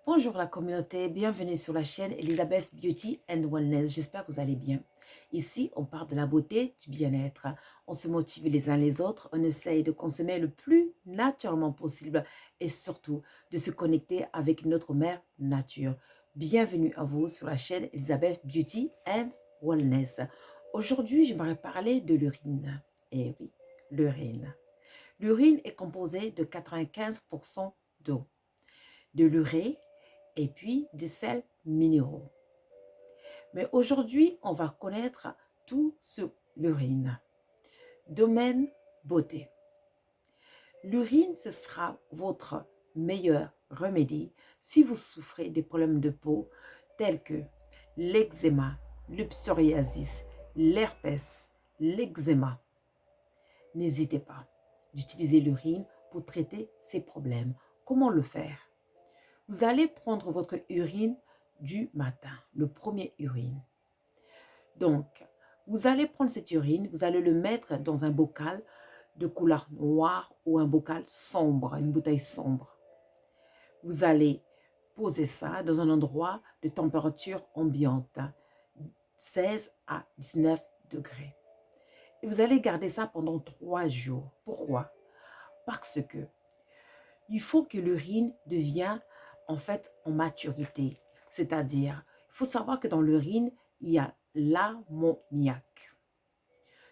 Bonjour la communauté, bienvenue sur la chaîne Elizabeth Beauty and Wellness. J'espère que vous allez bien. Ici, on parle de la beauté, du bien-être. On se motive les uns les autres, on essaye de consommer le plus naturellement possible et surtout de se connecter avec notre mère nature. Bienvenue à vous sur la chaîne Elizabeth Beauty and Wellness. Aujourd'hui, j'aimerais parler de l'urine. Eh oui, l'urine. L'urine est composée de 95% d'eau, de l'urée et puis des sels minéraux. Mais aujourd'hui, on va connaître tout sur l'urine. Domaine beauté. L'urine, ce sera votre meilleur remède si vous souffrez des problèmes de peau tels que l'eczéma, le psoriasis, l'herpès, l'eczéma. N'hésitez pas d'utiliser l'urine pour traiter ces problèmes. Comment le faire? Vous allez prendre votre urine du matin, le premier urine. Donc, vous allez prendre cette urine, vous allez le mettre dans un bocal de couleur noire ou un bocal sombre, une bouteille sombre. Vous allez poser ça dans un endroit de température ambiante, 16 à 19 degrés. Et vous allez garder ça pendant 3 jours. Pourquoi? Parce que il faut que l'urine devienne en fait en maturité. C'est-à-dire, il faut savoir que dans l'urine, il y a l'ammoniac.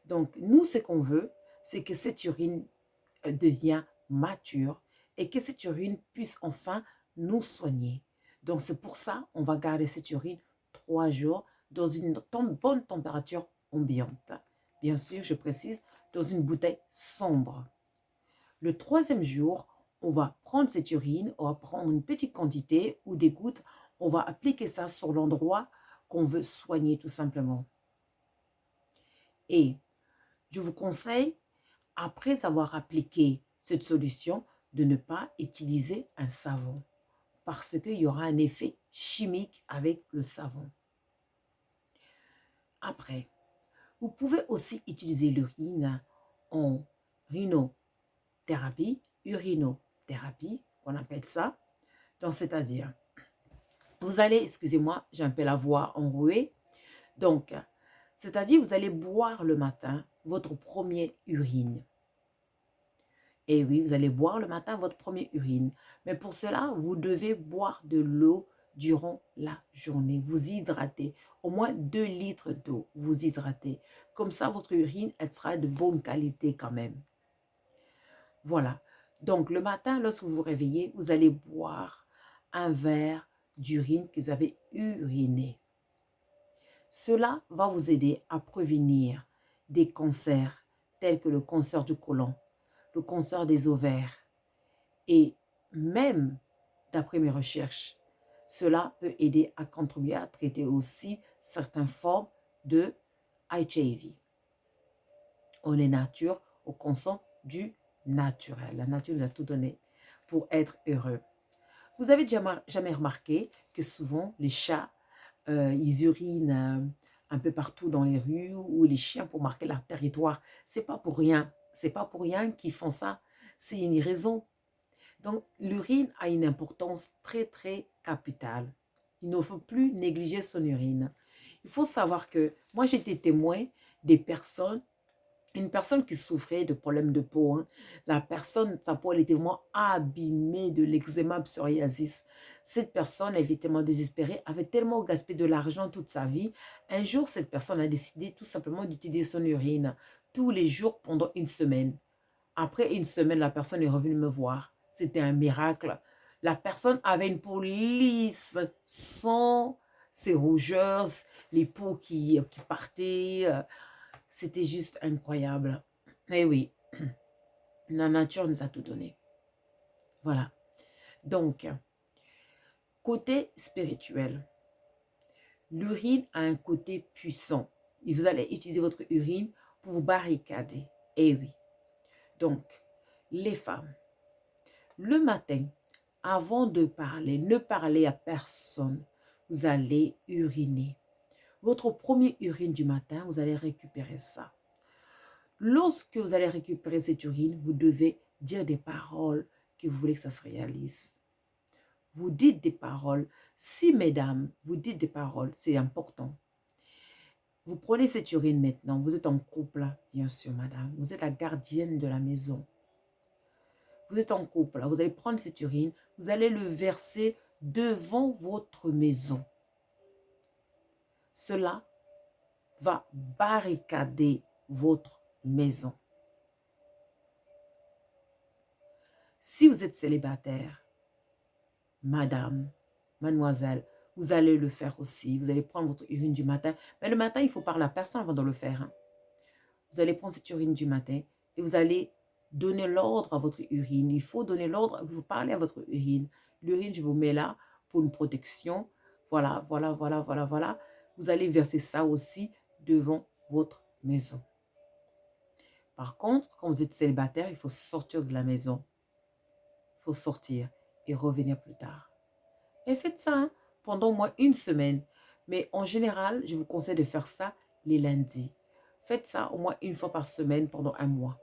Donc, nous, ce qu'on veut, c'est que cette urine devienne mature et que cette urine puisse enfin nous soigner. Donc, c'est pour ça qu'on va garder cette urine 3 jours dans une bonne température ambiante. Bien sûr, je précise, dans une bouteille sombre. Le troisième jour, on va prendre cette urine, on va prendre une petite quantité ou des gouttes, on va appliquer ça sur l'endroit qu'on veut soigner tout simplement. Et je vous conseille, après avoir appliqué cette solution, de ne pas utiliser un savon parce qu'il y aura un effet chimique avec le savon. Après, vous pouvez aussi utiliser l'urine en urinothérapie, qu'on appelle ça. Donc, c'est-à-dire, vous allez, excusez-moi, j'ai un peu la voix enrouée. Donc, c'est-à-dire, vous allez boire le matin votre premier urine. Et oui, vous allez boire le matin votre premier urine. Mais pour cela, vous devez boire de l'eau durant la journée. Vous hydratez. Au moins 2 litres d'eau. Vous hydratez. Comme ça, votre urine, elle sera de bonne qualité quand même. Voilà. Donc, le matin, lorsque vous vous réveillez, vous allez boire un verre d'urine que vous avez uriné. Cela va vous aider à prévenir des cancers tels que le cancer du côlon, le cancer des ovaires. Et même, d'après mes recherches, cela peut aider à contribuer à traiter aussi certaines formes de HIV. On est nature, on consomme du naturel. La nature nous a tout donné pour être heureux. Vous avez jamais remarqué que souvent les chats, ils urinent un peu partout dans les rues ou les chiens pour marquer leur territoire. C'est pas pour rien. C'est pas pour rien qu'ils font ça. C'est une raison. Donc, l'urine a une importance très, très capitale. Il ne faut plus négliger son urine. Il faut savoir que moi, j'étais témoin des personnes, une personne qui souffrait de problèmes de peau. Hein. La personne, sa peau, elle était vraiment abîmée de l'eczéma psoriasis. Cette personne, elle était tellement désespérée, avait tellement gaspillé de l'argent toute sa vie. Un jour, cette personne a décidé tout simplement d'utiliser son urine tous les jours pendant une semaine. Après une semaine, la personne est revenue me voir. C'était un miracle. La personne avait une peau lisse, sans ces rougeurs, les peaux qui partaient. C'était juste incroyable. Eh oui, la nature nous a tout donné. Voilà. Donc, côté spirituel, l'urine a un côté puissant. Et vous allez utiliser votre urine pour vous barricader. Eh oui. Donc, les femmes, le matin, avant de parler, ne parlez à personne. Vous allez uriner. Votre premier urine du matin, vous allez récupérer ça. Lorsque vous allez récupérer cette urine, vous devez dire des paroles que vous voulez que ça se réalise. vous dites des paroles. Si, mesdames, vous dites des paroles, c'est important. Vous prenez cette urine maintenant, vous êtes en couple, bien sûr, madame. Vous êtes la gardienne de la maison. Vous êtes en couple, vous allez prendre cette urine, vous allez le verser devant votre maison. Cela va barricader votre maison. Si vous êtes célibataire, madame, mademoiselle, vous allez le faire aussi. Vous allez prendre votre urine du matin. Mais le matin, il faut parler à personne avant de le faire. Hein. Vous allez prendre cette urine du matin et vous allez donner l'ordre à votre urine. Il faut donner l'ordre, vous parlez à votre urine. L'urine, je vous mets là pour une protection. Voilà, voilà, voilà, voilà, voilà. Vous allez verser ça aussi devant votre maison. Par contre, quand vous êtes célibataire, il faut sortir de la maison. Il faut sortir et revenir plus tard. Et faites ça hein, pendant au moins une semaine. Mais en général, je vous conseille de faire ça les lundis. Faites ça au moins une fois par semaine pendant un mois.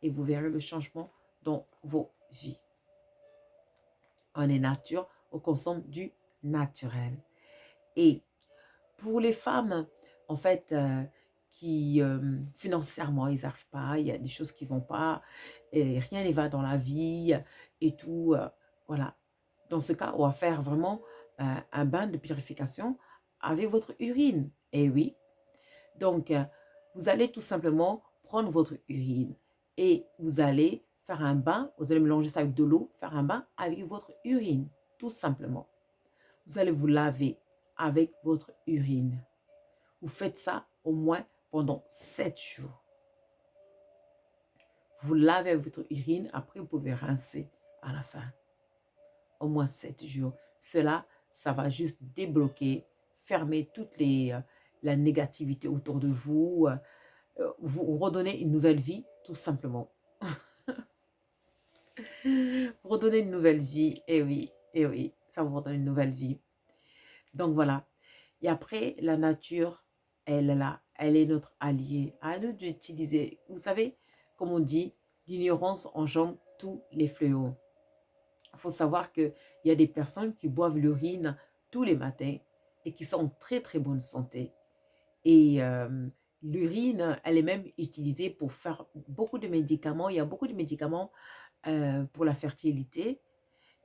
Et vous verrez le changement dans vos vies. On est nature, on consomme du naturel. Et pour les femmes, en fait, qui financièrement, ils n'arrivent pas, il y a des choses qui ne vont pas, et rien ne va dans la vie et tout, voilà. Dans ce cas, on va faire vraiment un bain de purification avec votre urine. Et oui, donc vous allez tout simplement prendre votre urine et vous allez faire un bain, vous allez mélanger ça avec de l'eau, faire un bain avec votre urine, tout simplement. Vous allez vous laver avec votre urine. Vous faites ça au moins pendant 7 jours. Vous lavez avec votre urine, après vous pouvez rincer à la fin. Au moins 7 jours. Cela, ça va juste débloquer, fermer toute la négativité autour de vous, vous redonner une nouvelle vie, tout simplement. Vous redonner une nouvelle vie, et oui, ça vous redonne une nouvelle vie. Donc voilà. Et après, la nature, elle est là, elle est notre alliée. À nous d'utiliser, vous savez, comme on dit, l'ignorance engendre tous les fléaux. Il faut savoir qu'il y a des personnes qui boivent l'urine tous les matins et qui sont en très très bonne santé. Et l'urine, elle est même utilisée pour faire beaucoup de médicaments. Il y a beaucoup de médicaments pour la fertilité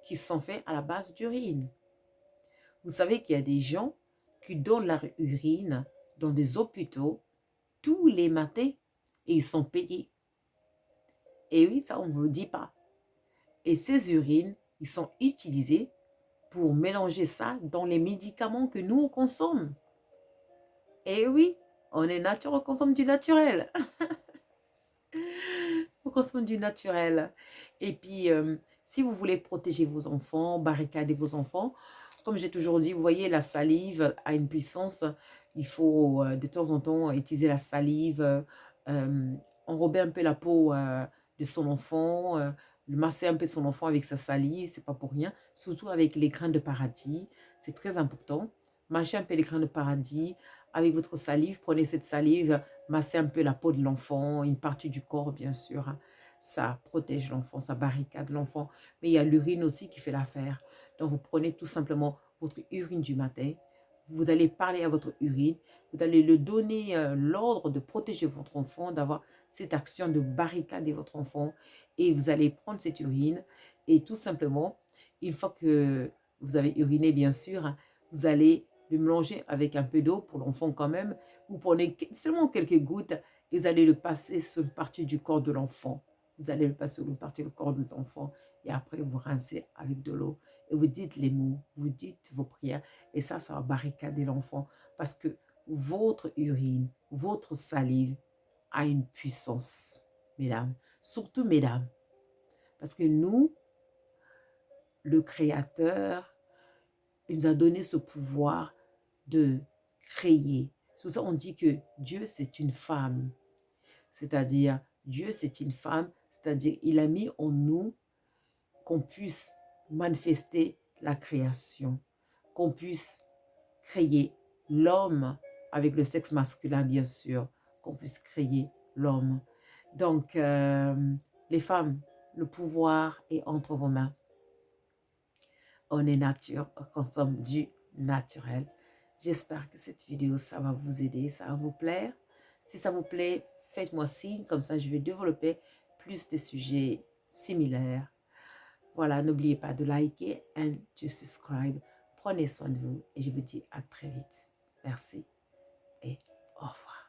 qui sont faits à la base d'urine. Vous savez qu'il y a des gens qui donnent leur urine dans des hôpitaux tous les matins et ils sont payés. Et oui, ça, on ne vous le dit pas. Et ces urines, ils sont utilisés pour mélanger ça dans les médicaments que nous, on consomme. Et oui, on est nature, on consomme du naturel. On consomme du naturel. Et puis, si vous voulez protéger vos enfants, barricader vos enfants, comme j'ai toujours dit, vous voyez, la salive a une puissance. Il faut de temps en temps utiliser la salive, enrober un peu la peau de son enfant, masser un peu son enfant avec sa salive, c'est pas pour rien. Surtout avec les grains de paradis, c'est très important. Mâchez un peu les grains de paradis avec votre salive. Prenez cette salive, massez un peu la peau de l'enfant, une partie du corps bien sûr. Hein. Ça protège l'enfant, ça barricade l'enfant. Mais il y a l'urine aussi qui fait l'affaire. Donc, vous prenez tout simplement votre urine du matin. Vous allez parler à votre urine. Vous allez le donner l'ordre de protéger votre enfant, d'avoir cette action de barricader votre enfant. Et vous allez prendre cette urine et tout simplement, une fois que vous avez uriné, bien sûr, vous allez le mélanger avec un peu d'eau pour l'enfant quand même. Vous prenez seulement quelques gouttes et vous allez le passer sur une partie du corps de l'enfant. Vous allez le passer sur une partie du corps de l'enfant et après vous rincez avec de l'eau. Et vous dites les mots, vous dites vos prières. Et ça va barricader l'enfant. Parce que votre urine, votre salive a une puissance, mesdames. Surtout, mesdames. Parce que nous, le Créateur, il nous a donné ce pouvoir de créer. C'est pour ça qu'on dit que Dieu, c'est une femme. C'est-à-dire, Dieu, c'est une femme. C'est-à-dire, il a mis en nous qu'on puisse manifester la création, qu'on puisse créer l'homme avec le sexe masculin, bien sûr, qu'on puisse créer l'homme. Donc, les femmes, le pouvoir est entre vos mains. On est nature, on consomme du naturel. J'espère que cette vidéo, ça va vous aider, ça va vous plaire. Si ça vous plaît, faites-moi signe, comme ça je vais développer plus de sujets similaires. Voilà, n'oubliez pas de liker et de subscribe. Prenez soin de vous et je vous dis à très vite. Merci et au revoir.